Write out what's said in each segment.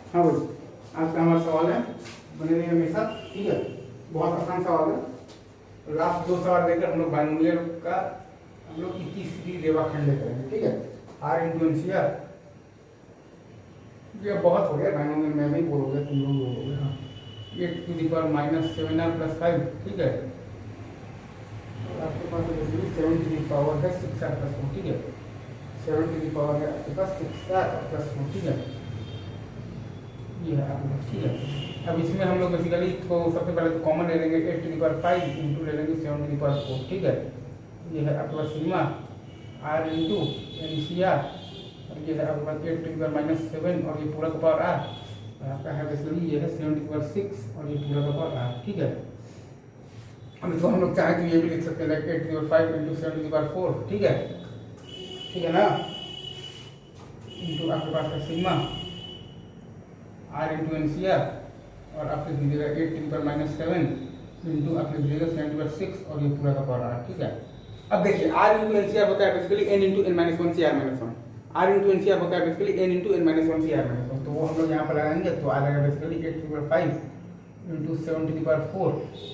हाँ भाई, आज का हमारा सवाल है, बने रहिए हमेशा, ठीक है। बहुत आसान सवाल है। लास्ट 2 सवाल देकर हम लोग बाइनोमियल का हम लोग 21वीं रेवाखंड करेंगे, ठीक है। R into N C R, ये बहुत हो गया बाइनोमियल में भी बोलोगे, तुम लोग बोलोगे। हाँ, 8⁻⁻7r + 5, ठीक है। और आपके पास बेसिकली 7 है 6r + 4, ठीक है। 7 है आपके पास 6r + 4, ठीक है। ये है आपके पास, ठीक है। अब इसमें हम लोग बेसिकली तो सबसे पहले तो कॉमन ले लेंगे, 8⁵ इंटू ले लेंगे 7⁴, ठीक है। ये है आपके पास sigma are into N C are, और ये है आपके पास 8⁻⁻7 और ये पूरा का पावर आर, और आपका है बेसिकली ये है 7⁶ और ये पूरा का पावर आर, ठीक है। अब इसको हम लोग चाहें तो ये भी लिख सकते हैं लाइक 8⁵ इंटू 7⁴, ठीक है, ठीक है ना। इंटू आपके पास है sigma are into N C are, और आप लिख दीजिएगा 8⁻⁻7 इंटू आप लिख दीजिएगा 7⁶ और ये पूरा का पावर आर, ठीक है। अब देखिए R into N C R होता है basically N into N minus one C R minus one. R into N C R होता है basically N into N minus one C R minus one, तो वो हम लोग यहाँ पर लगाएंगे तो आ जाएगा basically 8⁵ into 7⁴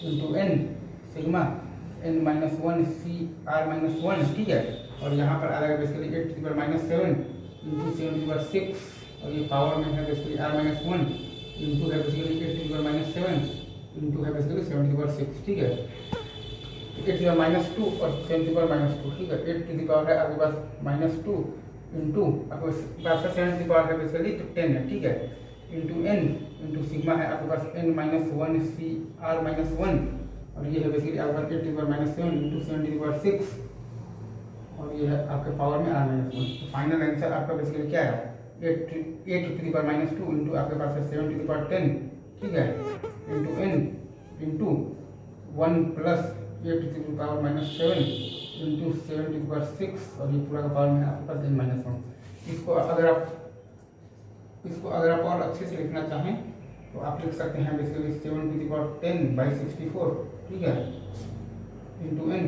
into N sigma N minus one C R minus one, ठीक है। और यहाँ पर आ जाएगा बेसिकली 8⁻⁻7 इंटू 7⁶, और ये पावर में है basically r minus one into है बेसिकली 8⁻⁻7 इंटू है बेसिकली 7⁶, ठीक है। 8⁻⁻2 और 7⁻⁻2, ठीक है। 8 है आपके पास -2 इंटू आपके पास 7 है बेसिकली तो 10 है, ठीक है। इंटू n इंटू सिग्मा है आपके पास n minus one C R minus one, और ये है बेसिकली आपके पास 8⁻⁻7 इंटू 7⁶, और ये है आपके पावर में r माइनस वन। तो फाइनल आंसर आपका बेसिकली क्या है 8⁻⁻2 इंटू आपके पास है 7⁻10, ठीक है, into n into 1 plus 8⁻⁻7 into 7⁶, और ये पूरा का पावर में आपके पास n माइनस वन। इसको अगर आप और अच्छे से लिखना चाहें तो आप लिख सकते हैं बेसिकली 7⁻10/64, ठीक है, into n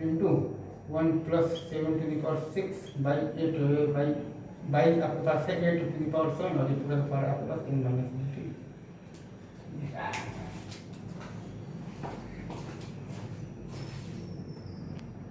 into 1 plus 7⁶/8 by आपके पास है 8⁻7 और ये पूरा का पावर आपके पास n माइनस वन, ठीक है।